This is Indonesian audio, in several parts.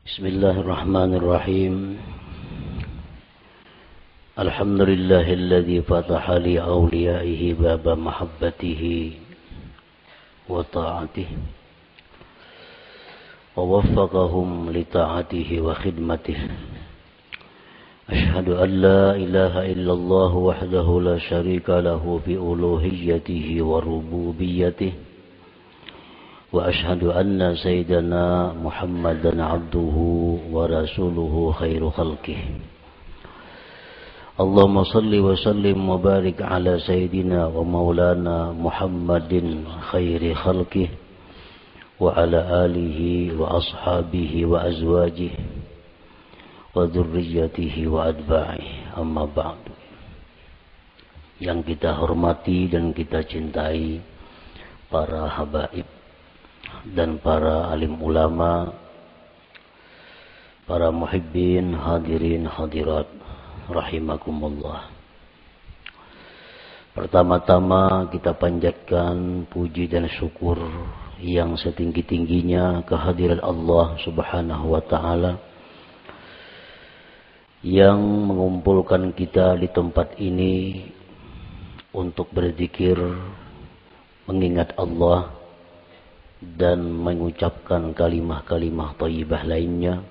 Bismillahirrahmanirrahim. Alhamdulillahilladzi fataha li awliyaihi baba mahabbatihi wa ta'atihi wa waffaqahum li ta'atihi wa khidmatihi. Ashhadu an la ilaha illallah wahdahu la syarika lahu fi uluhiyyatihi wa rububiyyatihi. وأشهد أن سيدنا محمدا عبده ورسوله خير خلقه. اللهم صل وسلم وبارك على سيدنا ومولانا محمد خير خلقه وعلى آله وأصحابه وأزواجه وذريته وأتباعه. أما بعد. Yang kita hormati dan kita cintai para habaib dan para alim ulama, para muhibbin, hadirin, hadirat, rahimakumullah. Pertama-tama kita panjatkan puji dan syukur yang setinggi-tingginya kehadirat Allah subhanahu wa ta'ala yang mengumpulkan kita di tempat ini untuk berzikir, mengingat Allah dan mengucapkan kalimah-kalimah thayyibah lainnya.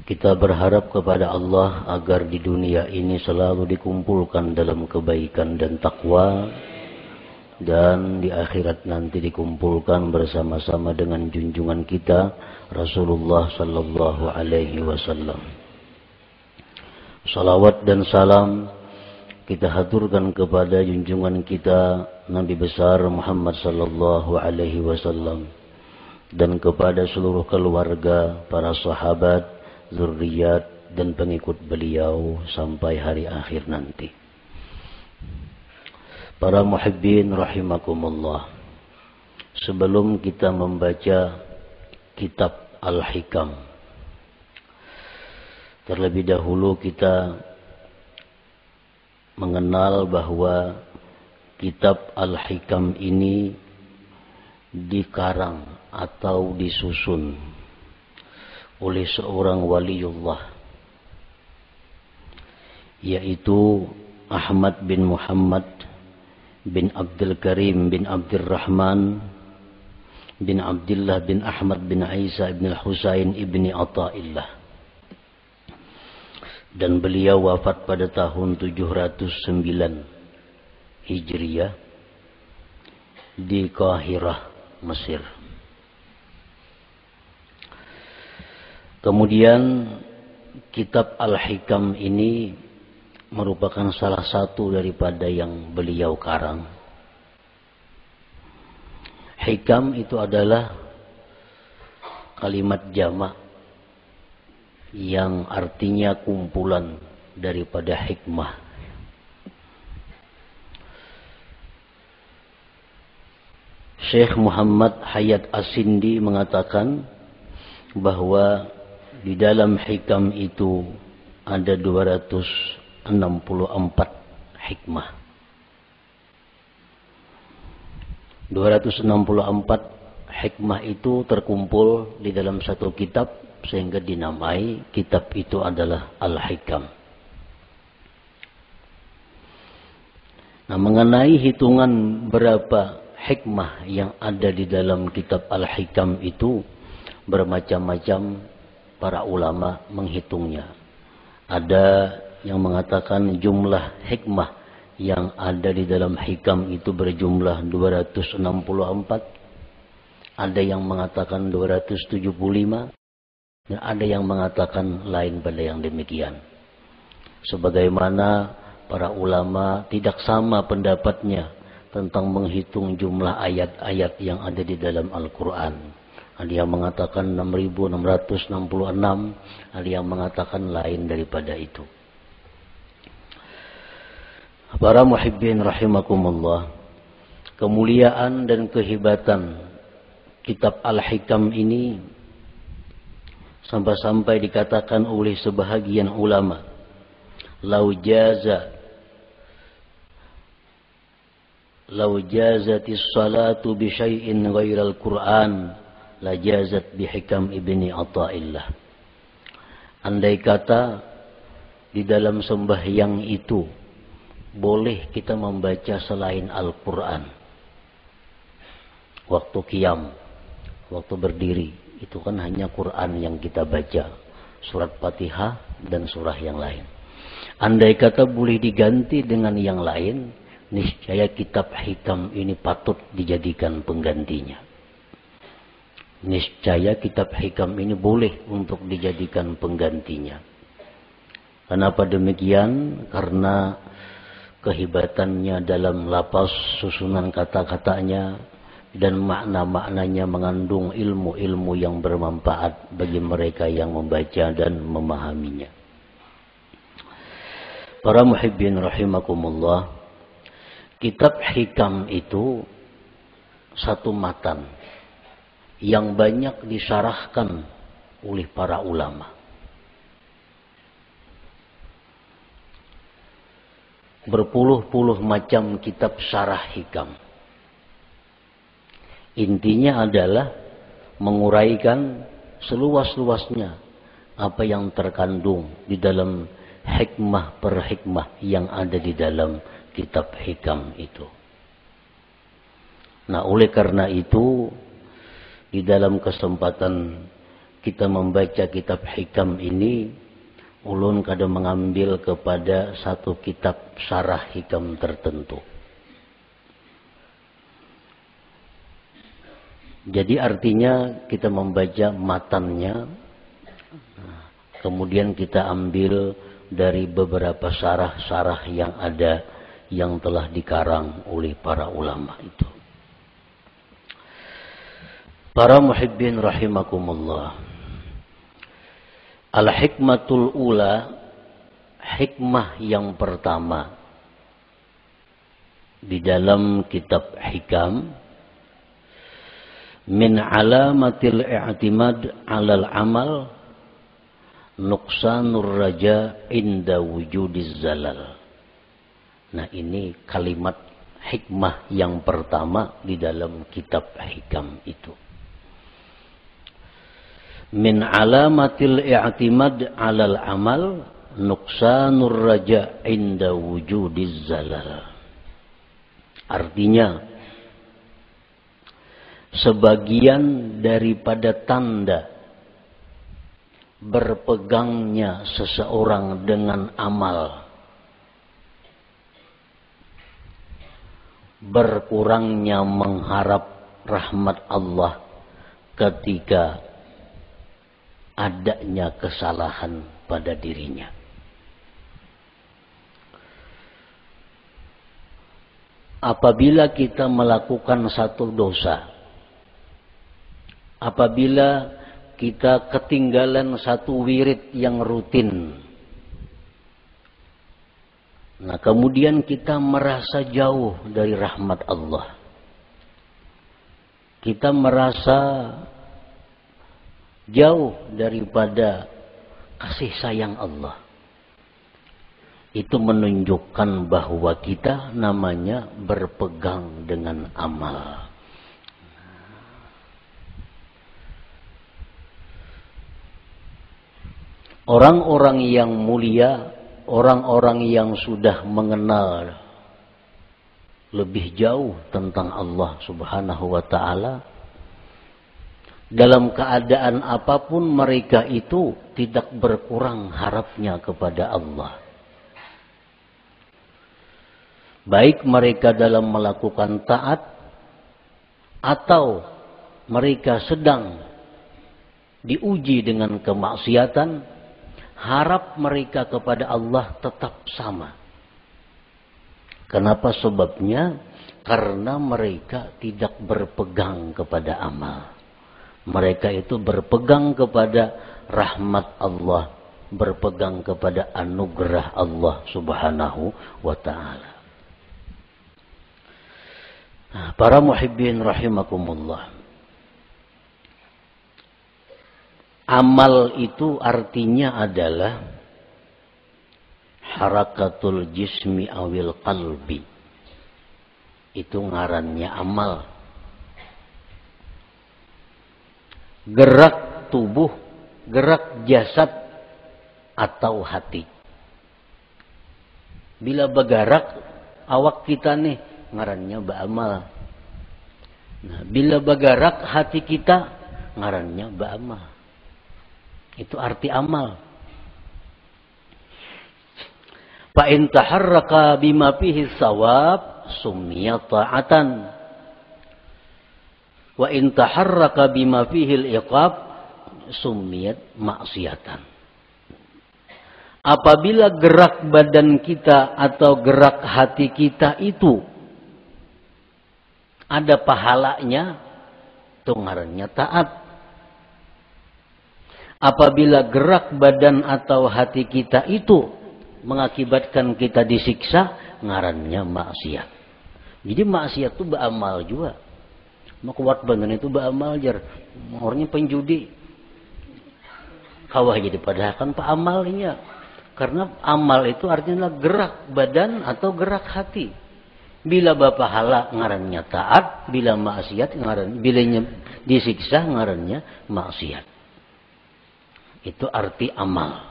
Kita berharap kepada Allah agar di dunia ini selalu dikumpulkan dalam kebaikan dan takwa, dan di akhirat nanti dikumpulkan bersama-sama dengan junjungan kita Rasulullah sallallahu alaihi wasallam. Salawat dan salam kita haturkan kepada junjungan kita Nabi besar Muhammad sallallahu alaihi wasallam dan kepada seluruh keluarga, para sahabat, zuriat dan pengikut beliau sampai hari akhir nanti. Para muhibbin rahimakumullah. Sebelum kita membaca kitab Al-Hikam, terlebih dahulu kita mengenal bahwa kitab Al-Hikam ini dikarang atau disusun oleh seorang waliullah, yaitu Ahmad bin Muhammad bin Abdul Karim bin Abdurrahman bin Abdullah bin Ahmad bin Isa bin Husain ibni Ata'illah. Dan beliau wafat pada tahun 709 Hijriyah di Qahirah, Mesir. Kemudian kitab Al-Hikam ini merupakan salah satu daripada yang beliau karang. Hikam itu adalah kalimat jamak yang artinya kumpulan daripada hikmah. Syekh Muhammad Hayat As-Sindi mengatakan bahwa di dalam hikam itu ada 264 hikmah. 264 hikmah itu terkumpul di dalam satu kitab, sehingga dinamai kitab itu adalah Al-Hikam. Nah, mengenai hitungan berapa hikmah yang ada di dalam kitab Al-Hikam itu, bermacam-macam para ulama menghitungnya. Ada yang mengatakan jumlah hikmah yang ada di dalam hikam itu berjumlah 264. Ada yang mengatakan 275. Dan ada yang mengatakan lain pada yang demikian. Sebagaimana para ulama tidak sama pendapatnya tentang menghitung jumlah ayat-ayat yang ada di dalam Al-Quran. Ada yang mengatakan 6.666, ada yang mengatakan lain daripada itu. Para muhibbin rahimakumullah, kemuliaan dan kehebatan kitab Al-Hikam ini sampai-sampai dikatakan oleh sebahagian ulama, lau jazatis salatu bi syai'in ghairal Qur'an lajazat bihikam ibni Athaillah. Andai kata di dalam sembahyang itu boleh kita membaca selain Al-Quran, waktu qiyam, waktu berdiri, itu kan hanya Quran yang kita baca, surat Fatihah dan surah yang lain. Andai kata boleh diganti dengan yang lain, niscaya kitab hikam ini patut dijadikan penggantinya. Niscaya kitab hikam ini boleh untuk dijadikan penggantinya. Kenapa demikian? Karena kehebatannya dalam lapas, susunan kata-katanya, dan makna-maknanya mengandung ilmu-ilmu yang bermanfaat bagi mereka yang membaca dan memahaminya. Para muhibbin rahimakumullah, kitab hikam itu satu matan yang banyak disyarahkan oleh para ulama. Berpuluh-puluh macam kitab syarah hikam. Intinya adalah menguraikan seluas-luasnya apa yang terkandung di dalam hikmah per hikmah yang ada di dalam kitab hikam itu. Nah, oleh karena itu, di dalam kesempatan kita membaca kitab hikam ini, ulun kadang mengambil kepada satu kitab syarah hikam tertentu. Jadi artinya kita membaca matannya, kemudian kita ambil dari beberapa syarah-syarah yang ada, yang telah dikarang oleh para ulama itu. Para muhibbin rahimakumullah, al-hikmatul ula, hikmah yang pertama di dalam kitab hikam, min alamatil i'timad 'alal amal nuqsanur raja inda wujudiz zalal. Nah, ini kalimat hikmah yang pertama di dalam kitab hikam itu. Min alamatil i'timad 'alal amal nuqsanur raja inda wujudiz zalal. Artinya, sebagian daripada tanda berpegangnya seseorang dengan amal, berkurangnya mengharap rahmat Allah ketika adanya kesalahan pada dirinya. Apabila kita melakukan satu dosa, apabila kita ketinggalan satu wirid yang rutin, nah kemudian kita merasa jauh dari rahmat Allah, kita merasa jauh daripada kasih sayang Allah, itu menunjukkan bahwa kita namanya berpegang dengan amal. Orang-orang yang mulia, orang-orang yang sudah mengenal lebih jauh tentang Allah Subhanahu wa ta'ala, dalam keadaan apapun mereka itu tidak berkurang harapnya kepada Allah. Baik mereka dalam melakukan taat atau mereka sedang diuji dengan kemaksiatan, harap mereka kepada Allah tetap sama. Kenapa sebabnya? Karena mereka tidak berpegang kepada amal. Mereka itu berpegang kepada rahmat Allah, berpegang kepada anugerah Allah Subhanahu wa ta'ala. Nah, para muhibbin rahimakumullah, amal itu artinya adalah harakatul jismi awil qalbi. Itu ngarannya amal. gerak tubuh, gerak jasad, atau hati. Bila bergerak awak kita nih, ngarannya ba'amal. Nah, bila bergerak hati kita, ngarannya ba'amal. Itu arti amal. Fa in taharraka bima fihi shawab summiya ta'atan. Wa in taharraka bima fihi al-iqab summiyat maksiatan. Apabila gerak badan kita atau gerak hati kita itu ada pahalanya, itu ngarannya taat. Apabila gerak badan atau hati kita itu mengakibatkan kita disiksa, ngarannya maksiat. Jadi maksiat itu beramal juga. Mau kuat badan itu beramal jar. Orangnya penjudi. Kawah jadi padahal kan pak amalnya. Karena amal itu artinya gerak badan atau gerak hati. Bila bapahala ngarannya taat, bila maksiat ngarannya, bila disiksa ngarannya maksiat. Itu arti amal.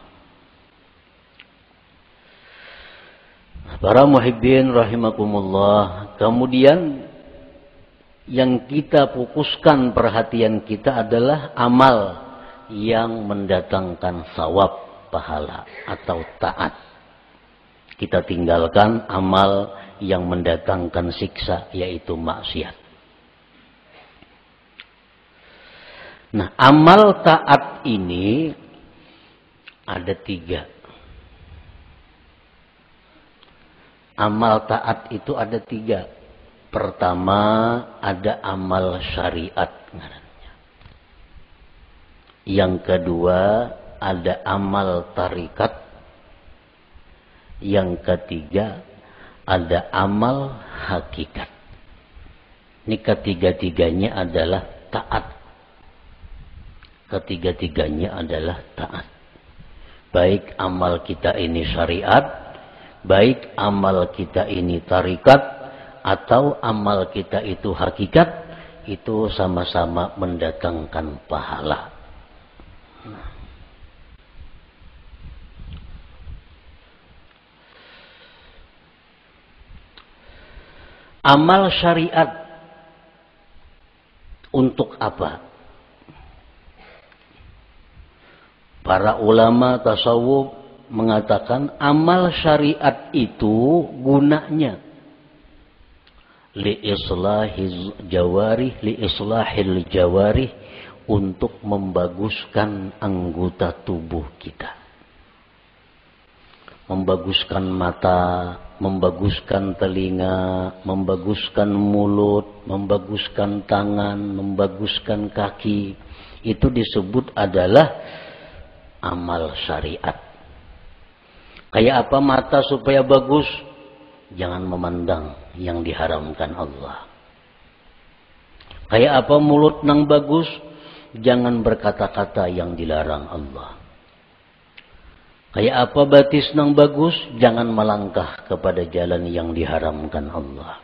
Para muhibbin rahimakumullah. Kemudian yang kita fokuskan perhatian kita adalah amal yang mendatangkan sawab, pahala atau taat. Kita tinggalkan amal yang mendatangkan siksa, yaitu maksiat. Nah, amal taat ini ada 3. Amal taat itu ada 3. Pertama ada amal syariat. Yang kedua ada amal tarikat. Yang ketiga ada amal hakikat. Ini ketiga-tiganya adalah taat. Ketiga-tiganya adalah taat. Baik amal kita ini syariat, baik amal kita ini tarikat, atau amal kita itu hakikat, itu sama-sama mendatangkan pahala. Amal syariat untuk apa? Para ulama tasawuf mengatakan amal syariat itu gunanya li islahil jawarih, untuk membaguskan anggota tubuh kita. Membaguskan mata, membaguskan telinga, membaguskan mulut, membaguskan tangan, membaguskan kaki. Itu disebut adalah amal syariat. Kayak apa mata supaya bagus? Jangan memandang yang diharamkan Allah. Kayak apa mulut nang bagus? Jangan berkata-kata yang dilarang Allah. Kayak apa batis nang bagus? Jangan melangkah kepada jalan yang diharamkan Allah.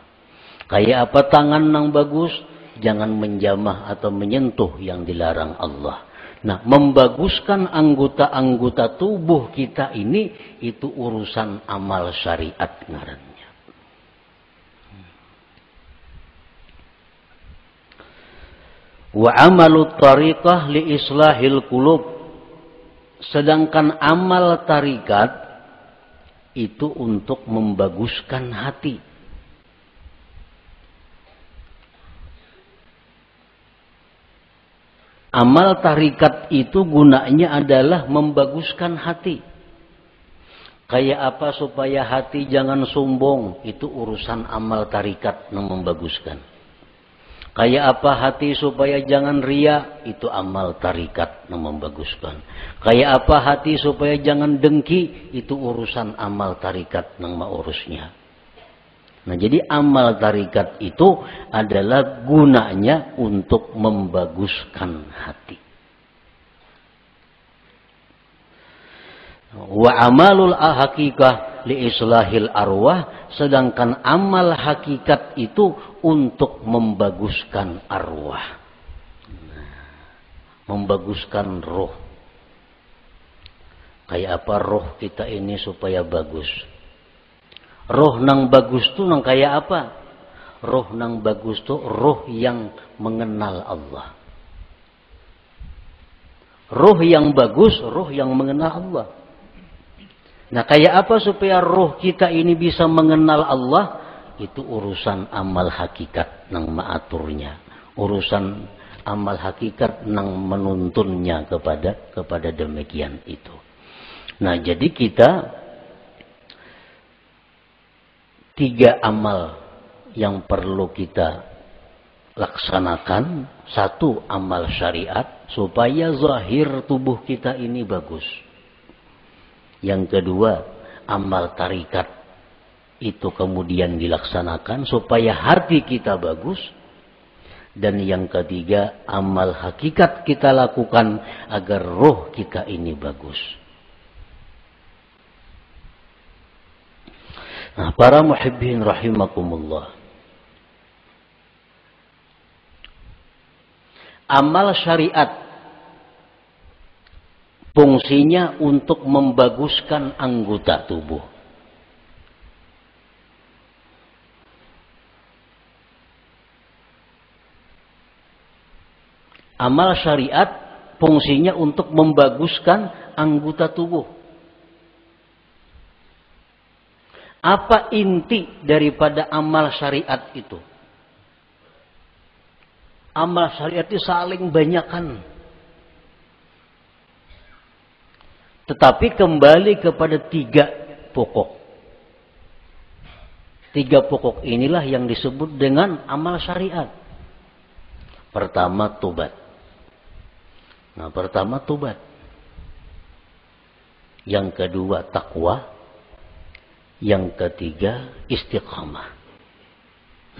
Kayak apa tangan nang bagus? Jangan menjamah atau menyentuh yang dilarang Allah. Nah, membaguskan anggota-anggota tubuh kita ini, itu urusan amal syariat ngarannya. Wa amalut tariqah li islahil qulub. Sedangkan amal tarikat itu untuk membaguskan hati. Amal tarikat itu gunanya adalah membaguskan hati. Kayak apa supaya hati jangan sombong, itu urusan amal tarikat yang membaguskan. Kayak apa hati supaya jangan ria, itu amal tarikat yang membaguskan. Kayak apa hati supaya jangan dengki, itu urusan amal tarikat yang mengurusnya. Nah, jadi amal tarikat itu adalah gunanya untuk membaguskan hati. Wa amalul hakikah li islahil arwah. Sedangkan amal hakikat itu untuk membaguskan arwah. membaguskan roh. Kayak apa roh kita ini supaya bagus? Roh nang bagus tuh nang kayak apa? Roh nang bagus tuh roh yang mengenal Allah. Roh yang bagus, roh yang mengenal Allah. Nah, kayak apa supaya roh kita ini bisa mengenal Allah? Itu urusan amal hakikat nang maaturnya. Urusan amal hakikat nang menuntunnya kepada demikian itu. Nah, jadi kita 3 amal yang perlu kita laksanakan. 1, amal syariat supaya zahir tubuh kita ini bagus. Yang kedua, amal tarikat itu kemudian dilaksanakan supaya hati kita bagus. Dan yang ketiga, amal hakikat kita lakukan agar roh kita ini bagus. Nah, para muhibbin rahimakumullah. Amal syariat fungsinya untuk membaguskan anggota tubuh. Amal syariat fungsinya untuk membaguskan anggota tubuh. Apa inti daripada amal syariat itu? Amal syariat itu saling banyakan. Tetapi kembali kepada 3 pokok. 3 pokok inilah yang disebut dengan amal syariat. Pertama, tobat. Nah, pertama tobat. Yang kedua, takwa. Yang ketiga, istiqamah.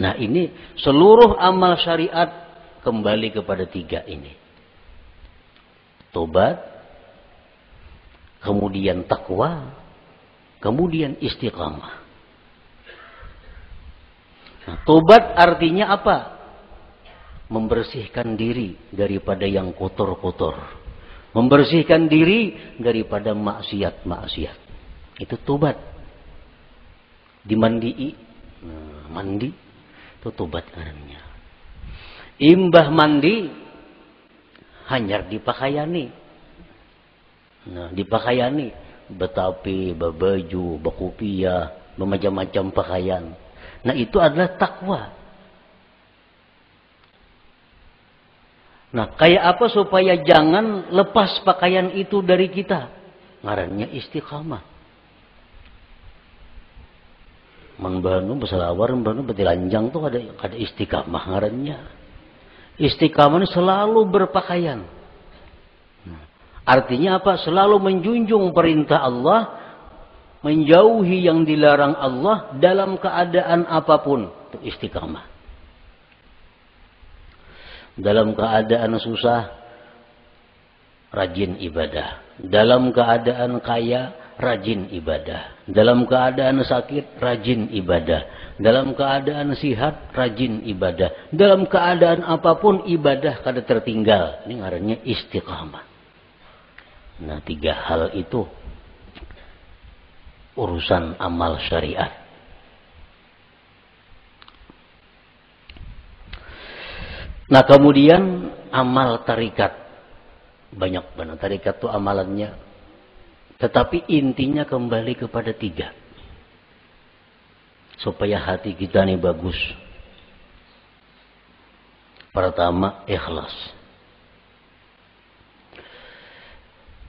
Nah, ini seluruh amal syariat kembali kepada 3 ini. Tobat, kemudian takwa, kemudian istiqamah. Nah, tobat artinya apa? Membersihkan diri daripada yang kotor-kotor. Membersihkan diri daripada maksiat-maksiat. Itu tobat. Dimandii. Nah, mandi. Itu tobat namanya. Imbah mandi. Hanyar dipakaiani. Nah, dipakaiani. Betapi, babaju, bakupia, bermacam-macam pakaian. Nah, itu adalah takwa. Nah, kayak apa supaya jangan lepas pakaian itu dari kita? Ngarannya istiqamah. Membanu besalawar, membanu betilanjang tuh ada istiqamah ngarannya. Istiqamah selalu berpakaian. Nah, artinya apa? Selalu menjunjung perintah Allah, menjauhi yang dilarang Allah dalam keadaan apapun. Itu istiqamah. Dalam keadaan susah, rajin ibadah. Dalam keadaan kaya, rajin ibadah. Dalam keadaan sakit, rajin ibadah. Dalam keadaan sihat, rajin ibadah. Dalam keadaan apapun, ibadah kada tertinggal. Ini ngarannya istiqamah. Nah, 3 hal itu urusan amal syariat. Nah, kemudian amal tarikat. Banyak banget tarikat itu amalannya. Tetapi intinya kembali kepada 3. Supaya hati kita ini bagus. Pertama, ikhlas.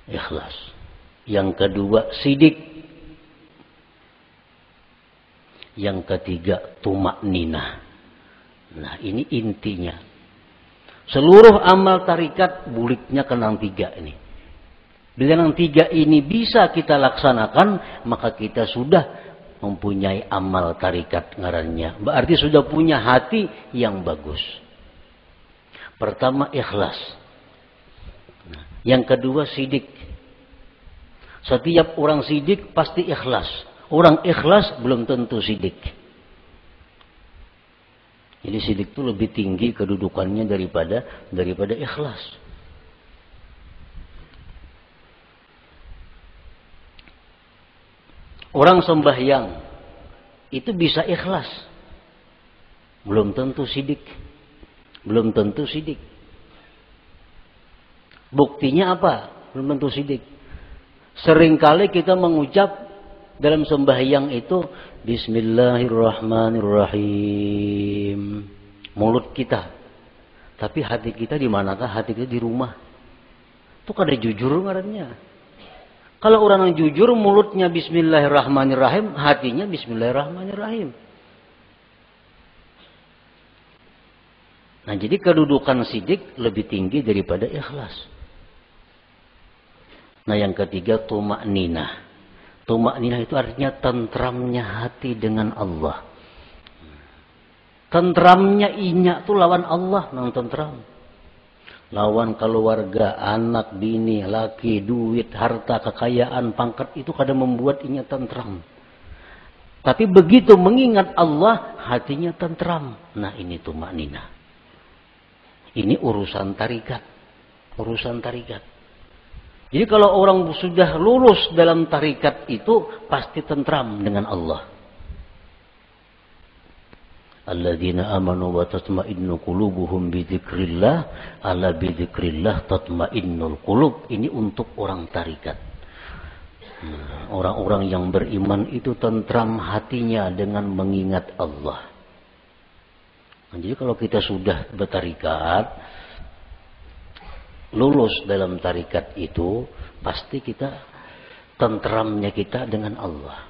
Ikhlas. Yang kedua, sidik. Yang ketiga, tumakninah. Nah, ini intinya. Seluruh amal tarikat buliknya kenang 3 ini. Bila yang 3 ini bisa kita laksanakan, maka kita sudah mempunyai amal tarikat ngarannya. Berarti sudah punya hati yang bagus. Pertama, ikhlas. Nah, yang kedua, sidik. Setiap orang sidik pasti ikhlas. Orang ikhlas belum tentu sidik. Jadi sidik itu lebih tinggi kedudukannya daripada ikhlas. Orang sembahyang itu bisa ikhlas. Belum tentu sidik. Belum tentu sidik. Buktinya apa? Belum tentu sidik. Seringkali kita mengucap dalam sembahyang itu Bismillahirrahmanirrahim. Mulut kita. Tapi hati kita di manakah? Hati kita di rumah. Itu kada jujur ngarannya. Kalau orang yang jujur, mulutnya Bismillahirrahmanirrahim, hatinya Bismillahirrahmanirrahim. Nah, jadi kedudukan sidik lebih tinggi daripada ikhlas. Nah, yang ketiga, tumakninah. Tumakninah itu artinya tentramnya hati dengan Allah. Tentramnya inya itu lawan Allah, nang tentram. Lawan keluarga, anak, bini, laki, duit, harta, kekayaan, pangkat itu kadang membuat inya tentram. Tapi begitu mengingat Allah, hatinya tentram. Nah, ini tumakninah. Ini urusan tarikat. Urusan tarikat. Jadi kalau orang sudah lulus dalam tarikat itu, pasti tentram dengan Allah. Alladzina amanu wa tatma'innu qulubuhum bidzikrillah, ala bidzikrillah tatma'innul qulub. Ini untuk orang tarikat. Orang-orang yang beriman itu tentram hatinya dengan mengingat Allah. Nah, jadi kalau kita sudah bertarikat, lulus dalam tarikat itu, pasti kita tentramnya kita dengan Allah.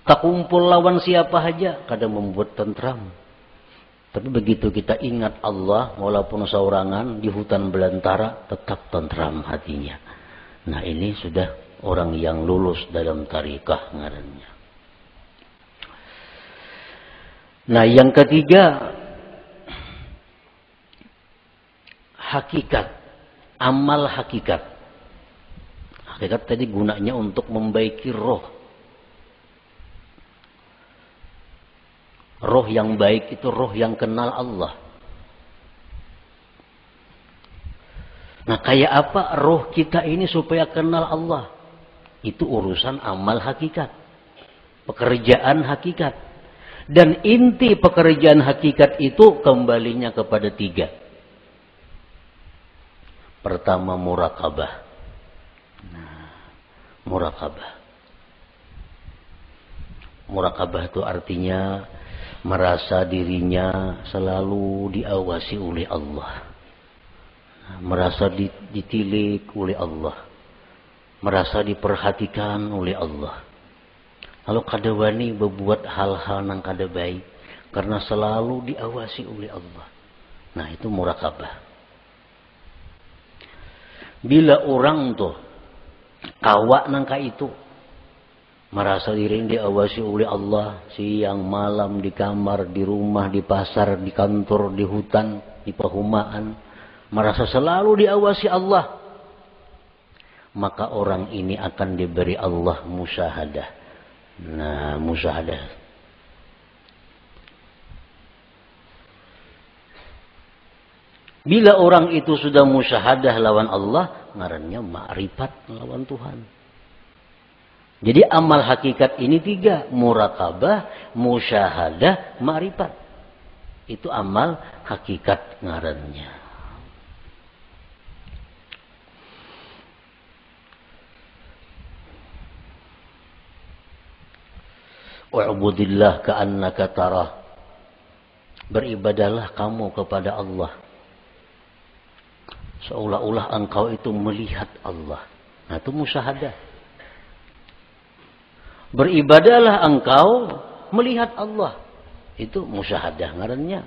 Tak kumpul lawan siapa saja, kadang membuat tentram. Tapi begitu kita ingat Allah, walaupun seorangan di hutan belantara, tetap tentram hatinya. Nah, ini sudah orang yang lulus dalam tarikah ngarannya. Nah, yang ketiga, hakikat. Amal hakikat. Hakikat tadi gunanya untuk membaiki roh. Roh yang baik itu roh yang kenal Allah. Nah, kayak apa roh kita ini supaya kenal Allah? Itu urusan amal hakikat. Pekerjaan hakikat. Dan inti pekerjaan hakikat itu kembalinya kepada 3. Pertama, murakabah. Nah, murakabah. Murakabah itu artinya merasa dirinya selalu diawasi oleh Allah. Merasa ditilik oleh Allah. Merasa diperhatikan oleh Allah. Lalu kada wani berbuat hal-hal yang kada baik. Karena selalu diawasi oleh Allah. Nah, itu murakabah. Bila orang tuh kawak nangka itu. Merasa diri diawasi oleh Allah siang malam di kamar, di rumah, di pasar, di kantor, di hutan, di perumahan. Merasa selalu diawasi Allah. Maka orang ini akan diberi Allah musyahadah. Nah, musyahadah. Bila orang itu sudah musyahadah lawan Allah, ngarannya ma'rifat lawan Tuhan. Jadi amal hakikat ini 3. Murakabah, musyahadah, ma'rifat. Itu amal hakikat ngarannya. Wa'budillah ka'annaka tarah. Beribadahlah kamu kepada Allah. Seolah-olah engkau itu melihat Allah. Nah, itu musyahadah. Beribadahlah engkau melihat Allah. Itu musyahadah ngarannya.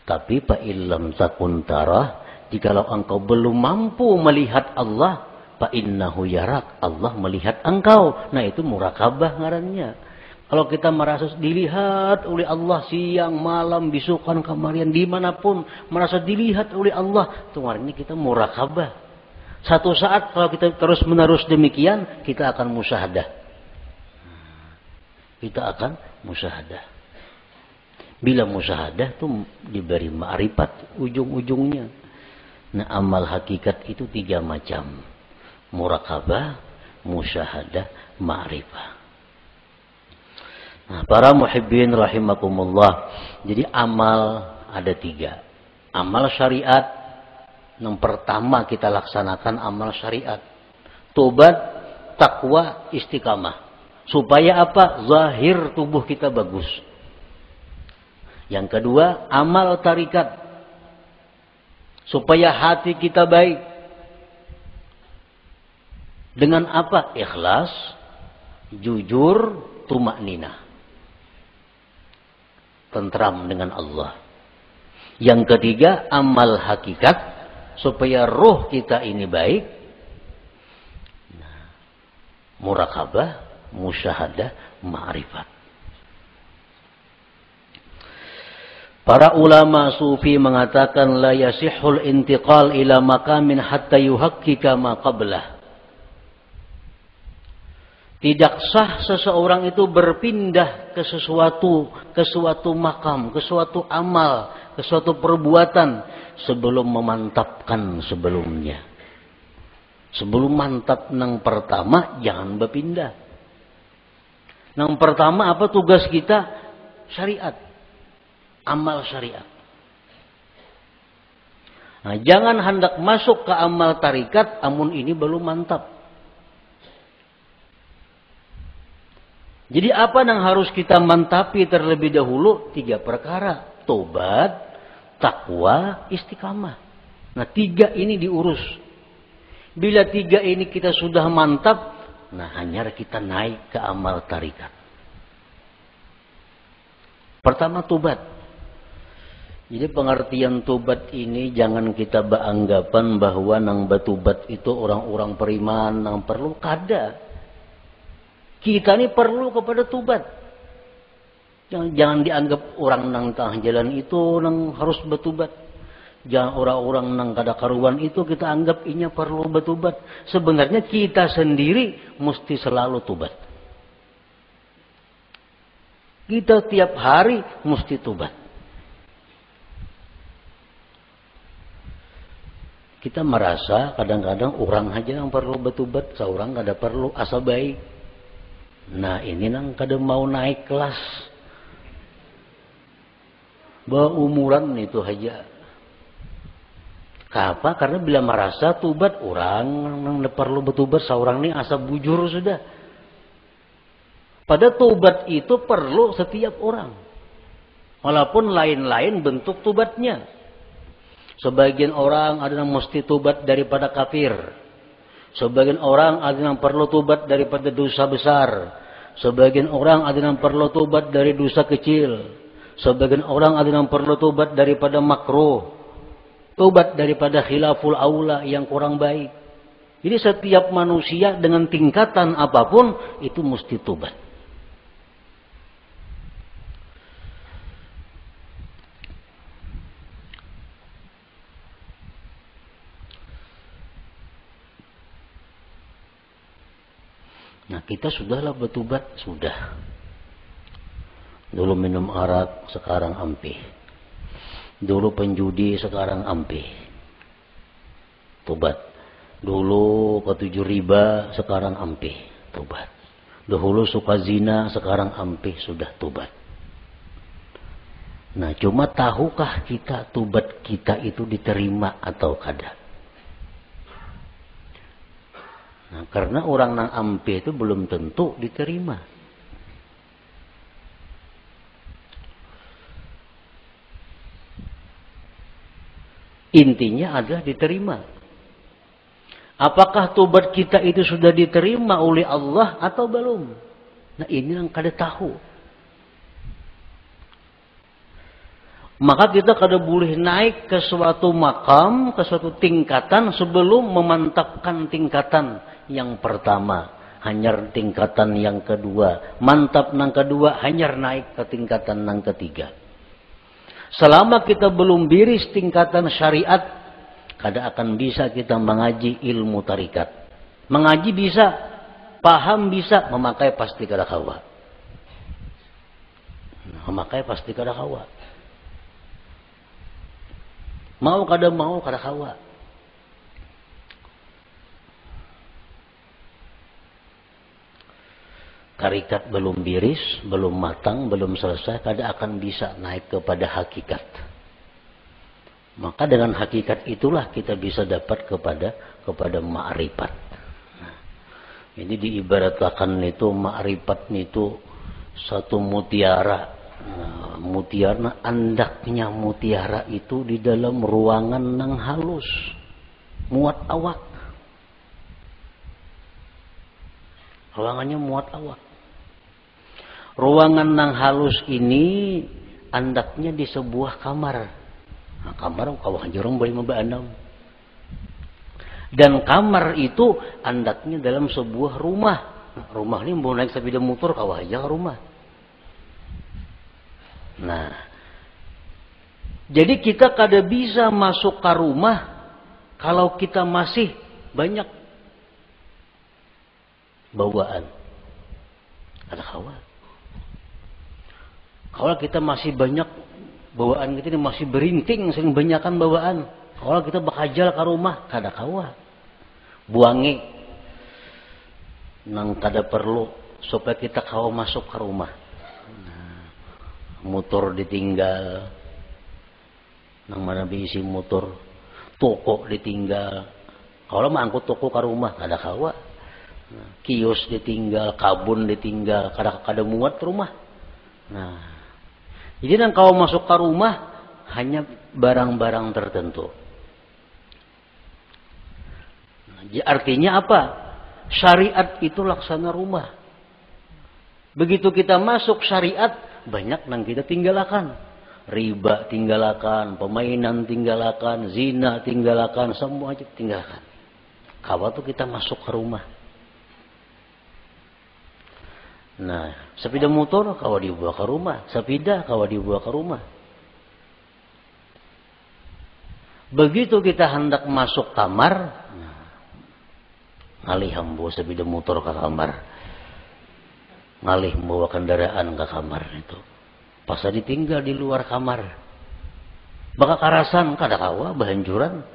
Tapi fa illam takun tarah, jikalau engkau belum mampu melihat Allah, fa innahu yarak, Allah melihat engkau. Nah, itu murakabah ngarannya. Kalau kita merasa dilihat oleh Allah siang, malam, bisukan, kamarian, dimanapun merasa dilihat oleh Allah, itu ngarannya kita murakabah. Satu saat kalau kita terus menerus demikian, kita akan musyahadah. Kita akan musyahadah. Bila musyahadah itu diberi ma'rifat ujung-ujungnya. Nah, amal hakikat itu 3 macam. Murakabah, musyahadah, ma'rifah. Nah, para muhibbin rahimakumullah. Jadi amal ada 3. Amal syariat. Yang pertama kita laksanakan amal syariat. Tobat, takwa, istiqamah. Supaya apa? Zahir tubuh kita bagus. Yang kedua, amal tarikat. Supaya hati kita baik. Dengan apa? Ikhlas, jujur, tumakninah. Tentram dengan Allah. Yang ketiga, amal hakikat. Supaya roh kita ini baik. Murakabah, musyahadah, ma'rifat. Para ulama sufi mengatakan la yasihul intiqal ila maqamin hatta yuhaqqika ma qablah. Tidak sah seseorang itu berpindah ke suatu makam, ke suatu amal, ke suatu perbuatan sebelum memantapkan sebelumnya. Sebelum mantap nang pertama jangan berpindah. Nang pertama apa tugas kita? Syariat. Amal syariat. Nah, jangan hendak masuk ke amal tarikat amun ini belum mantap. Jadi apa yang harus kita mantapi terlebih dahulu? 3 perkara. Tobat, takwa, istiqamah. Nah 3 ini diurus. Bila 3 ini kita sudah mantap, nah hanya kita naik ke amal tarikat. Pertama tobat. Jadi pengertian tobat ini jangan kita beranggapan bahwa nang batubat itu orang-orang periman nang perlu kada. Kita ini perlu kepada tobat. Jangan dianggap orang nang tengah jalan itu nang harus bertobat. Jangan orang-orang nang kada karuan itu kita anggap inya perlu bertobat. Sebenarnya kita sendiri mesti selalu tobat. Kita tiap hari mesti tobat. Kita merasa kadang-kadang orang aja yang perlu bertobat, seorang kada perlu asa baik. Nah ini nang kada mau naik kelas. Umuran itu aja. Kenapa? Karena bila merasa tobat orang nang perlu bertobat seorang ini asa bujur sudah. Pada tobat itu perlu setiap orang. Walaupun lain-lain bentuk tobatnya. Sebagian orang ada yang mesti tobat daripada kafir. Sebagian orang ada yang perlu tobat daripada dosa besar. Sebagian orang ada yang perlu tobat dari dosa kecil. Sebagian orang ada yang perlu tobat daripada makruh. Tobat daripada khilaful aula yang kurang baik. Jadi setiap manusia dengan tingkatan apapun itu mesti tobat. Nah kita sudahlah bertobat, sudah. Dulu minum arak, sekarang ampih. Dulu penjudi, sekarang ampih. Tobat. Dulu ketujuh riba, sekarang ampih. Tobat. Dahulu suka zina, sekarang ampih, sudah tobat. Nah cuma tahukah kita tobat kita itu diterima atau kada? Nah, karena orang nang ampih itu belum tentu diterima. Intinya adalah diterima. Apakah tobat kita itu sudah diterima oleh Allah atau belum? Nah ini yang kada tahu. Maka kita kada boleh naik ke suatu makam, ke suatu tingkatan sebelum memantapkan tingkatan yang pertama. Hanyar tingkatan yang kedua. Mantap nang kedua, hanyar naik ke tingkatan nang ketiga. Selama kita belum biris tingkatan syariat, kada akan bisa kita mengaji ilmu tarikat. Mengaji bisa, paham bisa, memakai pasti kada kawa. Memakai pasti kada kawa. Mau kada kawa. Tarikat belum biris, belum matang, belum selesai, kada akan bisa naik kepada hakikat. Maka dengan hakikat itulah kita bisa dapat kepada ma'rifat. Nah, ini diibaratkan itu ma'rifat itu satu mutiara. Nah, mutiara, andaknya mutiara itu di dalam ruangan nang halus, muat awak. Ruangannya muat awak. Ruangan nang halus ini andaknya di sebuah kamar. Nah, kamar kawah jorong boleh membanam. Dan kamar itu andaknya dalam sebuah rumah. Nah, rumah ini mau naik sepeda motor kawah aja rumah. Nah, jadi kita kada bisa masuk ke rumah kalau kita masih banyak bawaan. Ada kawah. Kalau kita masih banyak bawaan kita ini masih berinting, sering banyakan bawaan. Kalau kita bakajal ke rumah, kada kawa. Buangi. Nang kada perlu supaya kita kawa masuk ke rumah. Nah, motor ditinggal. Nang mana diisi motor. Toko ditinggal. Kalau mangkut toko ke rumah, kada kawa. Nah, kios ditinggal, kabun ditinggal, kada muat rumah. Nah, jadi nang kau masuk ke rumah hanya barang-barang tertentu. Nah, artinya apa? Syariat itu laksana rumah. Begitu kita masuk syariat, banyak nang kita tinggalkan. Riba tinggalkan, permainan tinggalkan, zina tinggalkan, semua aja tinggalkan. Kawa tuh kita masuk ke rumah. Nah, sepeda motor kawa dibawa ke rumah, sepeda kawa dibawa ke rumah. Begitu kita hendak masuk kamar, ngalih hambo sepeda motor ke kamar, ngalih membawa kendaraan ke kamar itu. Pas ditinggal di luar kamar, baka karasan kada kawa bahanjuran.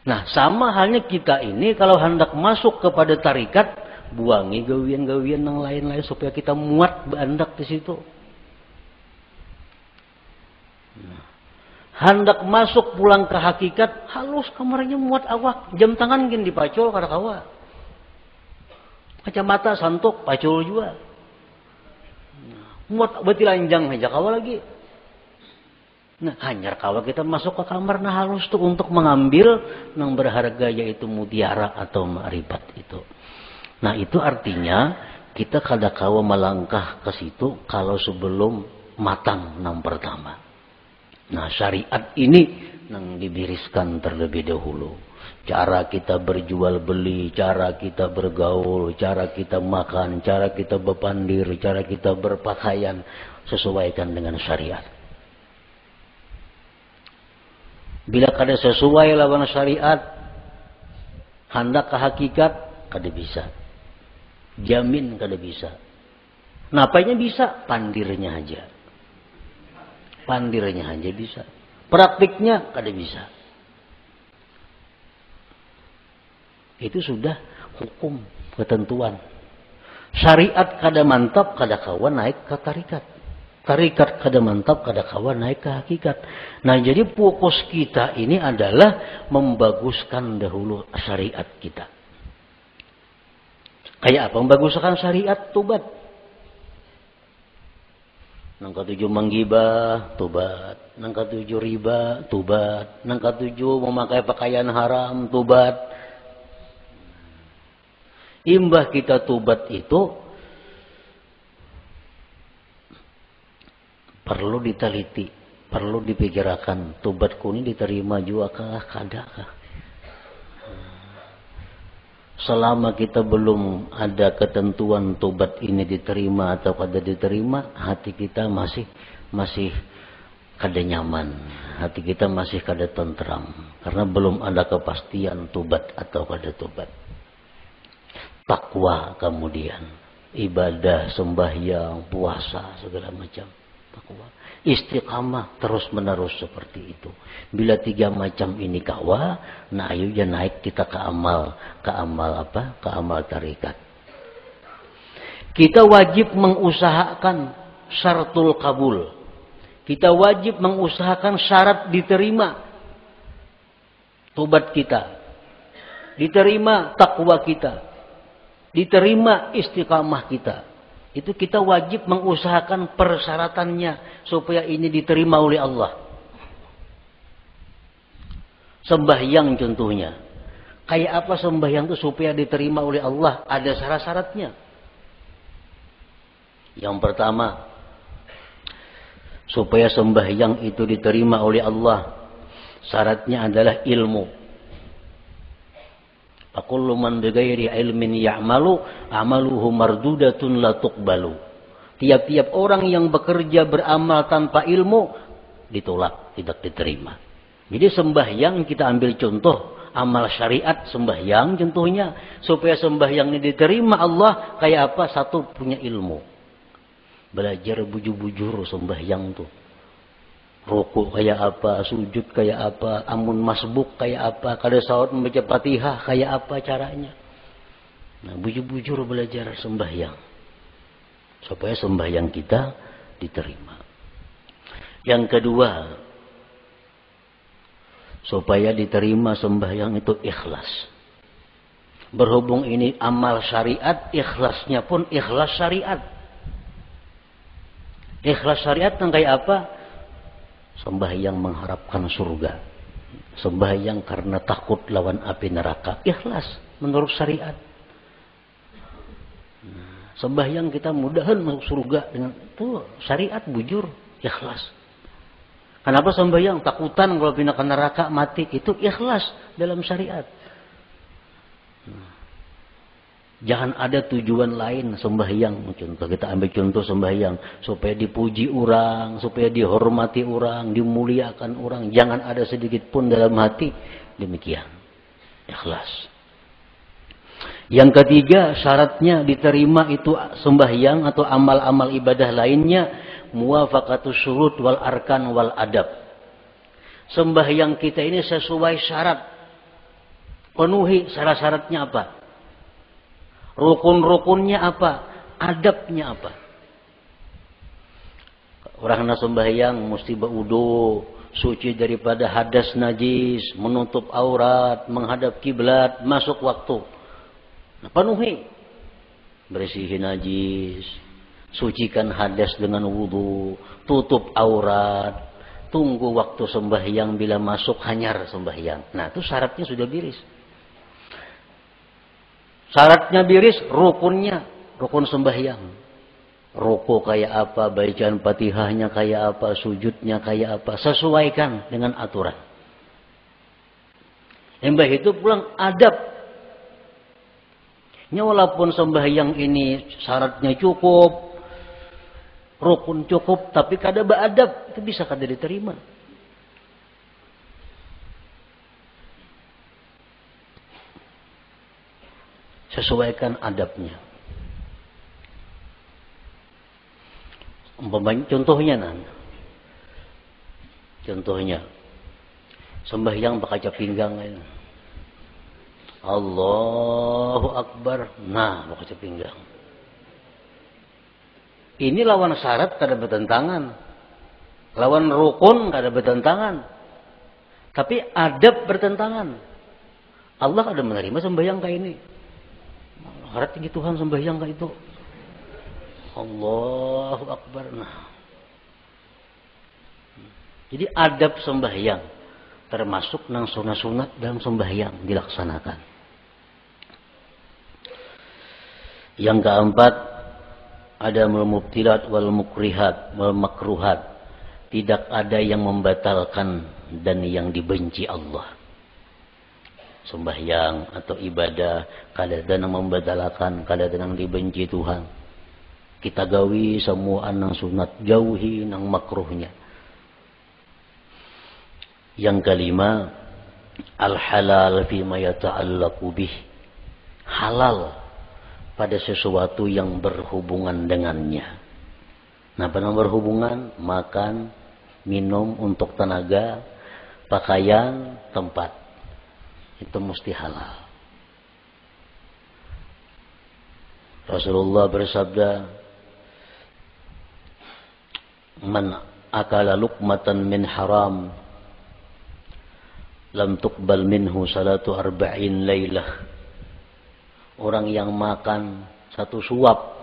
Nah, sama halnya kita ini kalau hendak masuk kepada tarikat, buangi gawian-gawian yang lain-lain supaya kita muat bandak di situ. Nah, hendak masuk pulang ke hakikat, halus kamarnya muat awak, jam tangan gin dipacul kada kawa. Kacamata santuk pacul juga. Nah, muat beti lanjang aja kawa lagi. Nah, hanyar kawa kita masuk ke kamar nah halus tuh untuk mengambil yang berharga yaitu mutiara atau ma'rifat itu. Nah, itu artinya kita kada kawa melangkah ke situ kalau sebelum matang nang pertama. Nah, syariat ini nang dibiriskan terlebih dahulu. Cara kita berjual beli, cara kita bergaul, cara kita makan, cara kita berpandir, cara kita berpakaian sesuaikan dengan syariat. Bila kada sesuai lawan syariat, hendak ke hakikat kada bisa. Jamin kada bisa. Napanya bisa? Pandirnya aja. Pandirnya aja bisa. Praktiknya kada bisa. Itu sudah hukum, ketentuan. Syariat kada mantap, kada kawan naik ke tarikat. Tarikat kada mantap, kada kawan naik ke hakikat. Nah, jadi fokus kita ini adalah membaguskan dahulu syariat kita. Kayak apa membaguskan syariat? Tobat. Nang ketujuh menggibah, tobat. Nang ketujuh riba, tobat. Nang ketujuh memakai pakaian haram, tobat. Imbah kita tobat itu perlu diteliti, perlu dipikirkan. Tobatku ini diterima juga kah, kada kah? Selama kita belum ada ketentuan tobat ini diterima atau kada diterima, hati kita masih kada nyaman, hati kita masih kada tentram karena belum ada kepastian tobat atau kada tobat. Takwa kemudian ibadah, sembahyang, puasa segala macam, takwa. Istiqamah terus menerus seperti itu. Bila 3 macam ini kawa, nah ayo ya naik kita ke amal apa? Ke amal tarikat. Kita wajib mengusahakan syaratul kabul. Kita wajib mengusahakan syarat diterima tobat kita, diterima takwa kita, diterima istiqamah kita. Itu kita wajib mengusahakan persyaratannya supaya ini diterima oleh Allah. Sembahyang contohnya. Kayak apa sembahyang itu supaya diterima oleh Allah? Ada syarat-syaratnya. Yang pertama, supaya sembahyang itu diterima oleh Allah, syaratnya adalah ilmu. Aqullu man bighairi ilmin ya'malu amaluhu mardudatun la tuqbalu. Tiap-tiap orang yang bekerja beramal tanpa ilmu ditolak, tidak diterima. Jadi sembahyang kita ambil contoh amal syariat sembahyang contohnya, supaya sembahyang ini diterima Allah kayak apa? Satu, punya ilmu. Belajar bujur-bujur sembahyang tuh. Rukuk kayak apa, sujud kayak apa, amun masbuk kayak apa, kada salat membaca Fatihah kayak apa caranya. Nah, bujur-bujur belajar sembahyang supaya sembahyang kita diterima. Yang kedua, supaya diterima sembahyang itu ikhlas. Berhubung ini amal syariat, ikhlasnya pun ikhlas syariat. Ikhlas syariat yang kayak apa? Sembahyang mengharapkan surga. Sembahyang karena takut lawan api neraka. Ikhlas menurut syariat. Sembahyang kita mudahan masuk surga dengan itu syariat bujur, ikhlas. Kenapa sembahyang? Takutan kalau pindah ke neraka mati. Itu ikhlas dalam syariat. Jangan ada tujuan lain sembahyang. Contoh, kita ambil contoh sembahyang supaya dipuji orang, supaya dihormati orang, dimuliakan orang. Jangan ada sedikit pun dalam hati demikian. Ikhlas. Yang ketiga, syaratnya diterima itu sembahyang atau amal-amal ibadah lainnya, muwafaqatus syurut wal arkan wal adab. Sembahyang kita ini sesuai syarat. Penuhi syarat-syaratnya apa? Rukun-rukunnya apa? Adabnya apa? Orang nak sembahyang mesti berwudu, suci daripada hadas najis, menutup aurat, menghadap kiblat, masuk waktu. Nah, penuhi. Bersihin najis, sucikan hadas dengan wudu, tutup aurat, tunggu waktu sembahyang, bila masuk hanyar sembahyang. Nah, itu syaratnya sudah biris. Syaratnya biris, rukunnya, rukun sembahyang. Ruku kayak apa, bacaan Fatihahnya kayak apa, sujudnya kayak apa, sesuaikan dengan aturan. Embah itu pulang adab. Walaupun sembahyang ini syaratnya cukup, rukun cukup, tapi kada beradab, itu bisa kada diterima. Sesuaikan adabnya. Contohnya contohnya sembahyang bakaca pinggang ini. Allahu Akbar. Nah, bakaca pinggang. Ini lawan syarat kada bertentangan. Lawan rukun kada bertentangan. Tapi adab bertentangan. Allah ada menerima sembahyang kayak ini. Harap tinggi Tuhan sembahyang kayak itu. Allahu Akbar. Nah. Jadi adab sembahyang termasuk nang sunat-sunat dalam sembahyang dilaksanakan. Yang keempat, ada mubtilat wal mukrihat wal makruhat. Tidak ada yang membatalkan dan yang dibenci Allah. Sembahyang atau ibadah kadang membatalkan, kadang dibenci Tuhan. Kita gawi semua nang sunat, jauhi nang makruhnya. Yang kelima, al-halal fima yata'allaqu bih. Halal pada sesuatu yang berhubungan dengannya. Nah, pada berhubungan, makan, minum untuk tenaga, pakaian, tempat. Itu mesti halal. Rasulullah bersabda, "Man akala luqmatan min haram, lam tuqbal minhu salatu arba'in lailah." Orang yang makan satu suap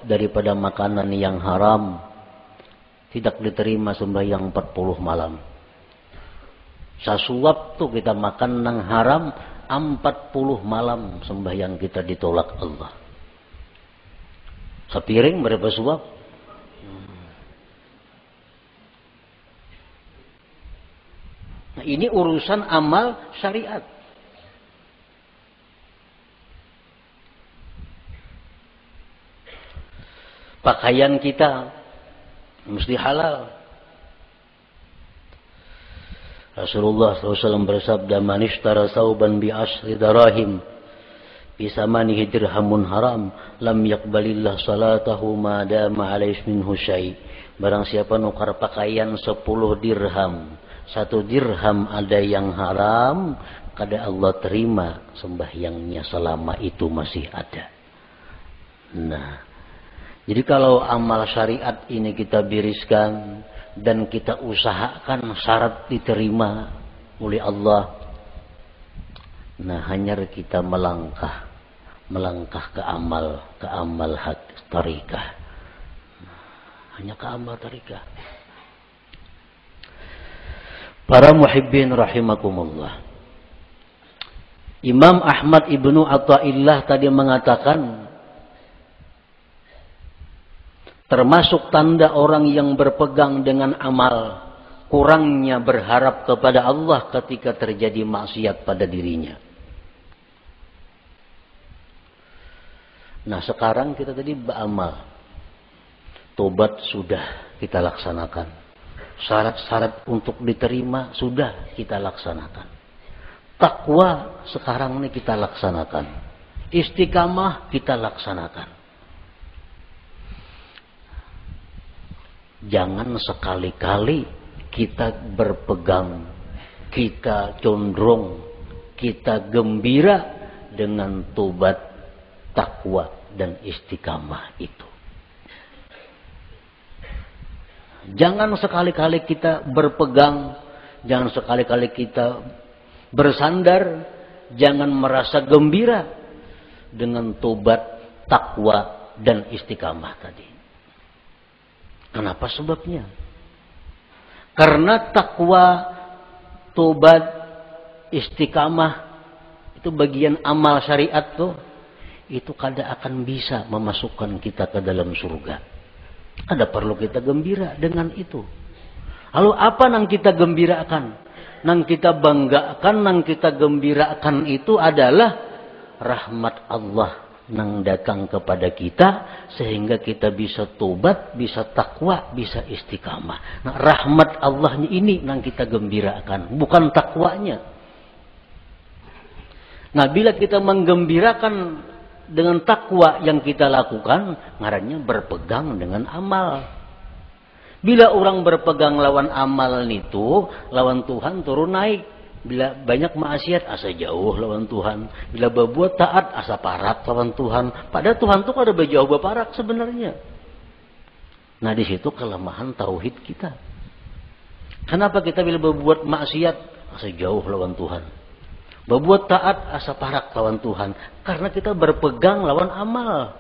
daripada makanan yang haram, tidak diterima sembahyang 40 malam. Sasuap tuh kita makan nang haram, 40 malam sembahyang kita ditolak Allah. Sepiring berapa suap? Nah, ini urusan amal syariat. Pakaian kita mesti halal. Rasulullah SAW bersabda, "Man ishtara thawban bi ashri darahim bi samanihi dirhamun haram, lam yaqbalillah salatahu ma dama alaihi minhu syai." Barang siapa nukar pakaian 10 dirham, 1 dirham ada yang haram, kada Allah terima sembahyangnya selama itu masih ada. Nah, jadi kalau amal syariat ini kita biriskan dan kita usahakan syarat diterima oleh Allah, nah hanya kita melangkah ke amal tarikah. Hanya ke amal tarikah. Para muhibbin rahimakumullah. Imam Ahmad Ibnu Athaillah tadi mengatakan, termasuk tanda orang yang berpegang dengan amal, kurangnya berharap kepada Allah ketika terjadi maksiat pada dirinya. Nah, sekarang kita tadi beramal. Tobat sudah kita laksanakan. Syarat-syarat untuk diterima sudah kita laksanakan. Takwa sekarang ini kita laksanakan. Istiqamah kita laksanakan. Jangan sekali-kali kita berpegang, kita condong, kita gembira dengan tobat, takwa, dan istiqamah itu. Jangan sekali-kali kita berpegang, jangan sekali-kali kita bersandar, jangan merasa gembira dengan tobat, takwa, dan istiqamah tadi. Kenapa sebabnya? Karena takwa, tobat, istiqamah itu bagian amal syariat tuh, itu kada akan bisa memasukkan kita ke dalam surga. Kada perlu kita gembira dengan itu. Lalu apa yang kita gembirakan? Yang kita banggakan, yang kita gembirakan itu adalah rahmat Allah nang datang kepada kita sehingga kita bisa tobat, bisa takwa, bisa istiqamah. Nah, rahmat Allahnya ini nang kita gembirakan, bukan takwanya. Nah, bila kita menggembirakan dengan takwa yang kita lakukan, ngarannya berpegang dengan amal. Bila orang berpegang lawan amal itu, lawan Tuhan turun naik. Bila banyak maksiat, asa jauh lawan Tuhan. Bila berbuat taat, asa parak lawan Tuhan. Padahal Tuhan itu kada berjauh berparak sebenarnya. Nah, di situ kelemahan tauhid kita. Kenapa kita bila berbuat maksiat, asa jauh lawan Tuhan? Berbuat taat, asa parak lawan Tuhan. Karena kita berpegang lawan amal.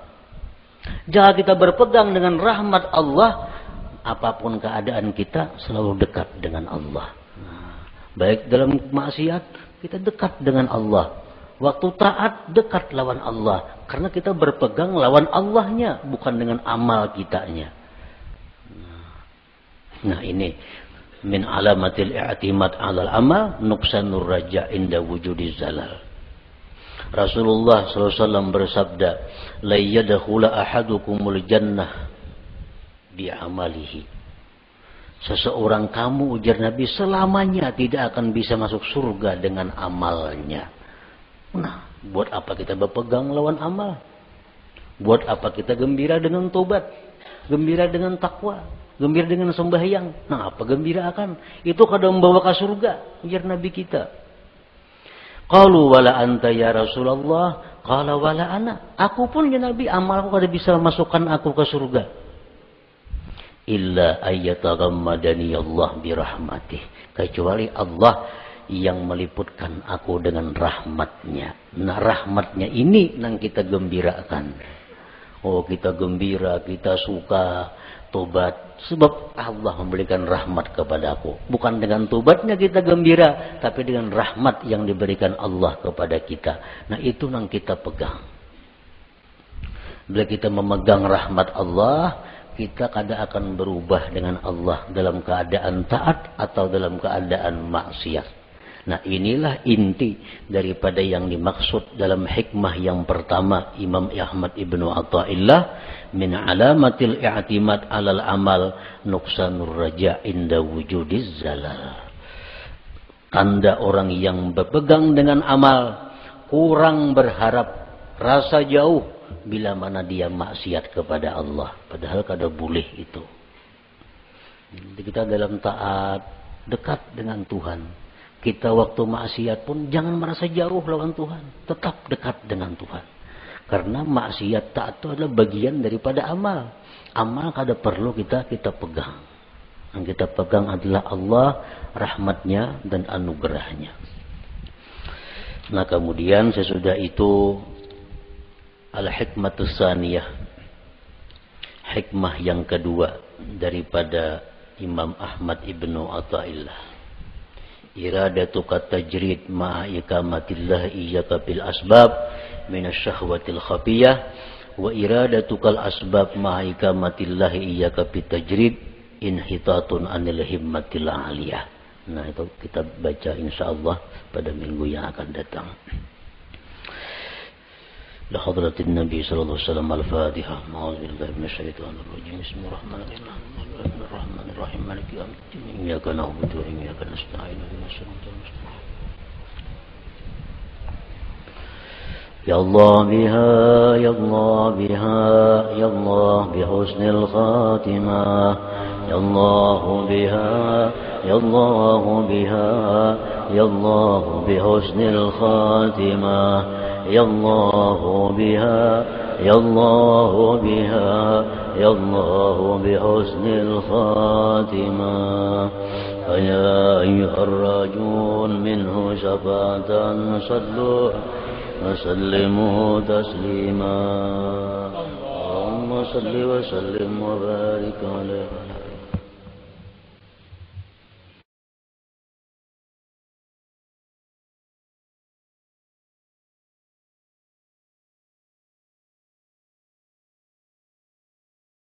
Jangan kita berpegang dengan rahmat Allah, apapun keadaan kita selalu dekat dengan Allah. Baik dalam maksiat, kita dekat dengan Allah. Waktu taat, dekat lawan Allah. Karena kita berpegang lawan Allahnya, bukan dengan amal kitanya. Nah, ini min alamatil i'timad 'alal amal nuqsanur raja' inda wujudiz zalal. Rasulullah SAW bersabda, la yadkhula ahadukumul jannah bi amalihi. Seseorang kamu, ujar Nabi, selamanya tidak akan bisa masuk surga dengan amalnya. Nah, buat apa kita berpegang lawan amal? Buat apa kita gembira dengan tobat? Gembira dengan takwa? Gembira dengan sembahyang? Nah, apa gembira akan? Itu kadang membawa ke surga, ujar Nabi kita. Qalu wala anta ya Rasulullah. Qala wala ana. Aku pun ya Nabi, amalku kada bisa masukkan aku ke surga. Illa ayyataghammadani Allah birahmatih. Kecuali Allah yang meliputkan aku dengan rahmatnya. Nah rahmatnya ini yang kita gembirakan. Oh kita gembira, kita suka tobat. Sebab Allah memberikan rahmat kepada aku. Bukan dengan tobatnya kita gembira. Tapi dengan rahmat yang diberikan Allah kepada kita. Nah itu yang kita pegang. Bila kita memegang rahmat Allah, kita kada akan berubah dengan Allah dalam keadaan taat atau dalam keadaan maksiat. Nah inilah inti daripada yang dimaksud dalam hikmah yang pertama Imam Ahmad Ibnu Athaillah min alamatil i'timad alal amal nuqsanur raja inda wujudiz zalal. Tanda orang yang berpegang dengan amal kurang berharap, rasa jauh bila mana dia maksiat kepada Allah, padahal kada boleh itu. Jadi kita dalam taat dekat dengan Tuhan. Kita waktu maksiat pun jangan merasa jauh lawan Tuhan. Tetap dekat dengan Tuhan. Karena maksiat taat itu adalah bagian daripada amal. Amal kada perlu kita pegang. Yang kita pegang adalah Allah, rahmatnya dan anugerahnya. Nah kemudian sesudah itu al-hikmatus saniyah. Hikmah yang kedua daripada Imam Ahmad Ibnu Athaillah. Iradatuka tajrid ma'a ikamatillah iyyaka bil asbab minasyahwatil khafiyah wa iradatukal asbab ma'a ikamatillah iyyaka bit tajrid inhitatun anil himmatil aliyah. Nah itu kita baca insyaallah pada minggu yang akan datang. لحضرة النبي صلى الله عليه وسلم الفاتحة. أعوذ بالله من الشيطان الرجيم. بسم الله الرحمن الرحيم. مالك يوم الدين. إياك نعبد وإياك نستعين. اهدنا الصراط المستقيم. يا الله بها يا الله بها يا الله بحسن الخاتمة يا الله بها يا الله بها يا الله بحسن الخاتمة يا الله بها يا الله بها يا الله بحسن الخاتمة فيا أيها الراجون منه شفاعة صلوا وسلموا تسليما اللهم صل وسلم وبارك عليه